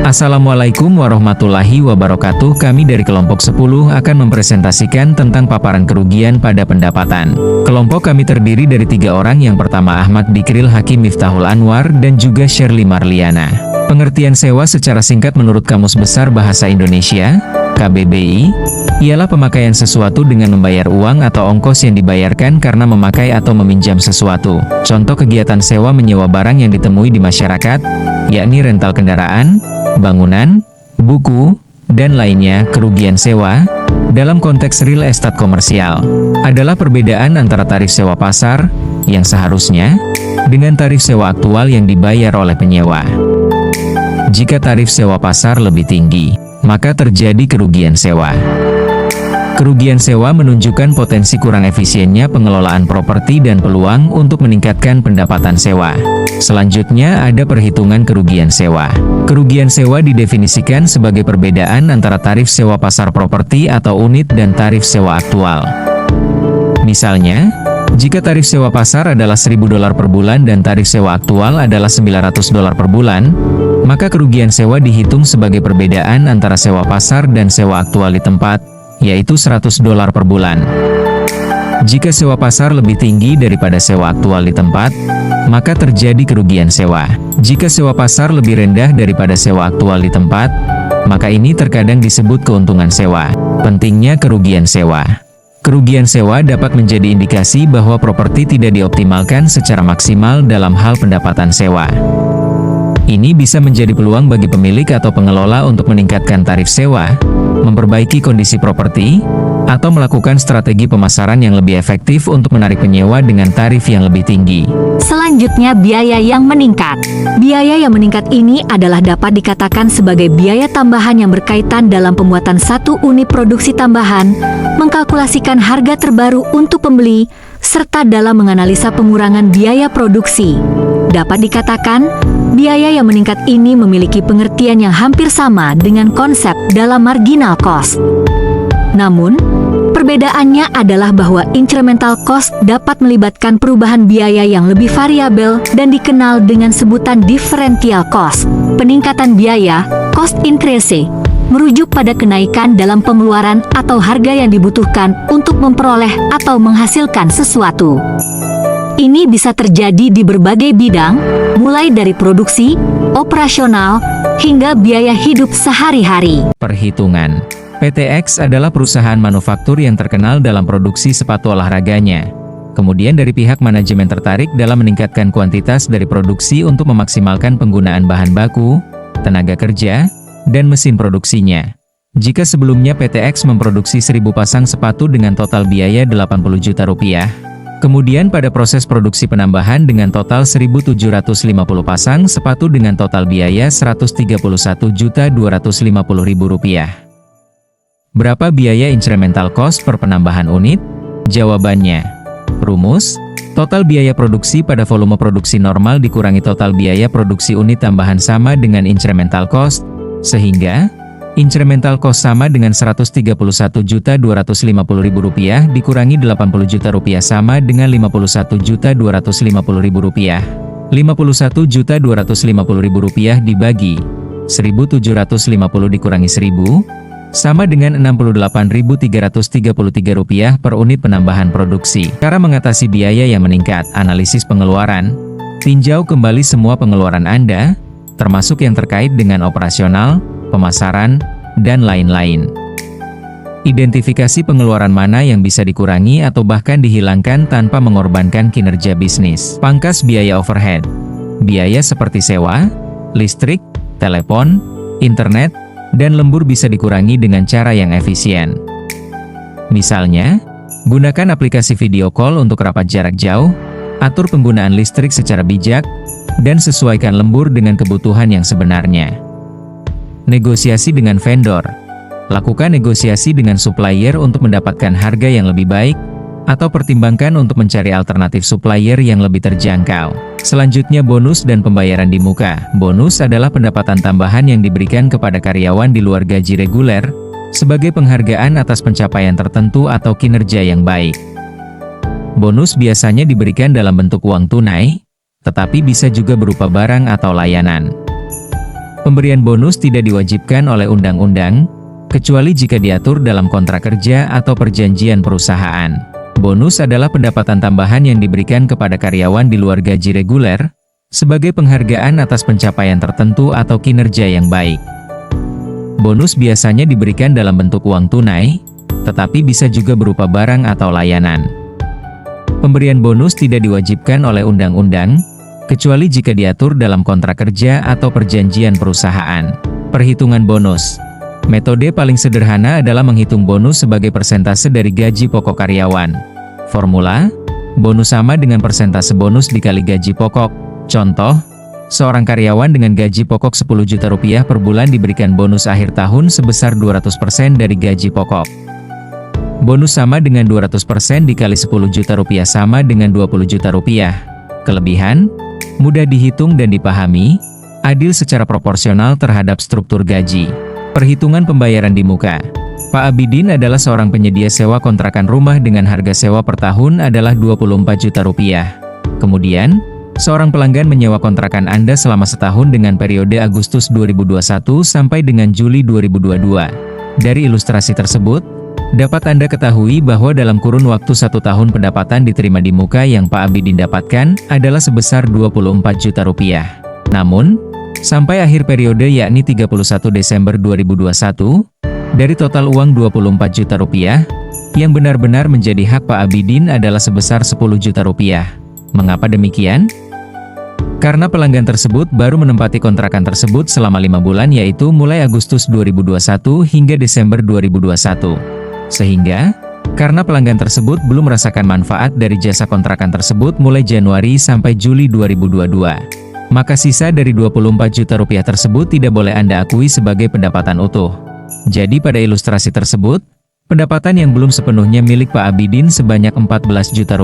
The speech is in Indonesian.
Assalamualaikum warahmatullahi wabarakatuh. Kami dari kelompok 10 akan mempresentasikan tentang paparan kerugian pada pendapatan. Kelompok kami terdiri dari 3 orang. Yang pertama Ahmad Dikril Hakim Miftahul Anwar dan juga Shirley Marliana. Pengertian sewa secara singkat menurut Kamus Besar Bahasa Indonesia, KBBI, ialah pemakaian sesuatu dengan membayar uang atau ongkos yang dibayarkan karena memakai atau meminjam sesuatu. Contoh kegiatan sewa menyewa barang yang ditemui di masyarakat, yakni rental kendaraan, bangunan, buku, dan lainnya. Kerugian sewa, dalam konteks real estate komersial, adalah perbedaan antara tarif sewa pasar, yang seharusnya, dengan tarif sewa aktual yang dibayar oleh penyewa. Jika tarif sewa pasar lebih tinggi, maka terjadi kerugian sewa. Kerugian sewa menunjukkan potensi kurang efisiennya pengelolaan properti dan peluang untuk meningkatkan pendapatan sewa. Selanjutnya ada perhitungan kerugian sewa. Kerugian sewa didefinisikan sebagai perbedaan antara tarif sewa pasar properti atau unit dan tarif sewa aktual. Misalnya, jika tarif sewa pasar adalah $1.000 per bulan dan tarif sewa aktual adalah $900 per bulan, maka kerugian sewa dihitung sebagai perbedaan antara sewa pasar dan sewa aktual di tempat, yaitu $100 per bulan. Jika sewa pasar lebih tinggi daripada sewa aktual di tempat, maka terjadi kerugian sewa. Jika sewa pasar lebih rendah daripada sewa aktual di tempat, maka ini terkadang disebut keuntungan sewa. Pentingnya kerugian sewa. Kerugian sewa dapat menjadi indikasi bahwa properti tidak dioptimalkan secara maksimal dalam hal pendapatan sewa. Ini bisa menjadi peluang bagi pemilik atau pengelola untuk meningkatkan tarif sewa, memperbaiki kondisi properti, atau melakukan strategi pemasaran yang lebih efektif untuk menarik penyewa dengan tarif yang lebih tinggi. Selanjutnya, biaya yang meningkat. Biaya yang meningkat ini adalah dapat dikatakan sebagai biaya tambahan yang berkaitan dalam pembuatan satu unit produksi tambahan, mengkalkulasikan harga terbaru untuk pembeli, serta dalam menganalisa pengurangan biaya produksi. Dapat dikatakan, biaya yang meningkat ini memiliki pengertian yang hampir sama dengan konsep dalam marginal cost. Namun, perbedaannya adalah bahwa incremental cost dapat melibatkan perubahan biaya yang lebih variabel dan dikenal dengan sebutan differential cost. Peningkatan biaya, cost increase, merujuk pada kenaikan dalam pengeluaran atau harga yang dibutuhkan untuk memperoleh atau menghasilkan sesuatu. Ini bisa terjadi di berbagai bidang, mulai dari produksi, operasional, hingga biaya hidup sehari-hari. Perhitungan. PTX adalah perusahaan manufaktur yang terkenal dalam produksi sepatu olahraganya. Kemudian dari pihak manajemen tertarik dalam meningkatkan kuantitas dari produksi untuk memaksimalkan penggunaan bahan baku, tenaga kerja, dan mesin produksinya. Jika sebelumnya PTX memproduksi 1.000 pasang sepatu dengan total biaya Rp80 juta, kemudian pada proses produksi penambahan dengan total 1.750 pasang sepatu dengan total biaya Rp131.250.000. Berapa biaya incremental cost per penambahan unit? Jawabannya, rumus, total biaya produksi pada volume produksi normal dikurangi total biaya produksi unit tambahan sama dengan incremental cost, sehingga incremental cost sama dengan Rp131.250.000 dikurangi Rp80 juta sama dengan Rp51.250.000. Rp51.250.000 dibagi 1.750 dikurangi 1.000, sama dengan Rp68.333 per unit penambahan produksi. Cara mengatasi biaya yang meningkat, analisis pengeluaran. Tinjau kembali semua pengeluaran Anda, termasuk yang terkait dengan operasional, pemasaran, dan lain-lain. Identifikasi pengeluaran mana yang bisa dikurangi atau bahkan dihilangkan tanpa mengorbankan kinerja bisnis. Pangkas biaya overhead. Biaya seperti sewa, listrik, telepon, internet, dan lembur bisa dikurangi dengan cara yang efisien. Misalnya, gunakan aplikasi video call untuk rapat jarak jauh, atur penggunaan listrik secara bijak, dan sesuaikan lembur dengan kebutuhan yang sebenarnya. Negosiasi dengan vendor. Lakukan negosiasi dengan supplier untuk mendapatkan harga yang lebih baik, atau pertimbangkan untuk mencari alternatif supplier yang lebih terjangkau. Selanjutnya bonus dan pembayaran di muka. Bonus adalah pendapatan tambahan yang diberikan kepada karyawan di luar gaji reguler, sebagai penghargaan atas pencapaian tertentu atau kinerja yang baik. Bonus biasanya diberikan dalam bentuk uang tunai, tetapi bisa juga berupa barang atau layanan. Pemberian bonus tidak diwajibkan oleh undang-undang, kecuali jika diatur dalam kontrak kerja atau perjanjian perusahaan. Bonus adalah pendapatan tambahan yang diberikan kepada karyawan di luar gaji reguler, sebagai penghargaan atas pencapaian tertentu atau kinerja yang baik. Bonus biasanya diberikan dalam bentuk uang tunai, tetapi bisa juga berupa barang atau layanan. Pemberian bonus tidak diwajibkan oleh undang-undang, kecuali jika diatur dalam kontrak kerja atau perjanjian perusahaan. Perhitungan bonus. Metode paling sederhana adalah menghitung bonus sebagai persentase dari gaji pokok karyawan. Formula: bonus sama dengan persentase bonus dikali gaji pokok. Contoh, seorang karyawan dengan gaji pokok Rp10 juta per bulan diberikan bonus akhir tahun sebesar 200% dari gaji pokok. Bonus sama dengan 200% dikali Rp10 juta sama dengan Rp20 juta. Kelebihan: mudah dihitung dan dipahami, adil secara proporsional terhadap struktur gaji. Perhitungan pembayaran di muka. Pak Abidin adalah seorang penyedia sewa kontrakan rumah dengan harga sewa per tahun adalah Rp24 juta. Kemudian, seorang pelanggan menyewa kontrakan Anda selama setahun dengan periode Agustus 2021 sampai dengan Juli 2022. Dari ilustrasi tersebut, dapat Anda ketahui bahwa dalam kurun waktu 1 tahun pendapatan diterima di muka yang Pak Abidin dapatkan adalah sebesar Rp24 juta. Namun, sampai akhir periode yakni 31 Desember 2021, dari total uang Rp24 juta, yang benar-benar menjadi hak Pak Abidin adalah sebesar Rp10 juta. Mengapa demikian? Karena pelanggan tersebut baru menempati kontrakan tersebut selama 5 bulan yaitu mulai Agustus 2021 hingga Desember 2021. Sehingga, karena pelanggan tersebut belum merasakan manfaat dari jasa kontrakan tersebut mulai Januari sampai Juli 2022, maka sisa dari Rp24 juta tersebut tidak boleh Anda akui sebagai pendapatan utuh. Jadi pada ilustrasi tersebut, pendapatan yang belum sepenuhnya milik Pak Abidin sebanyak Rp14 juta.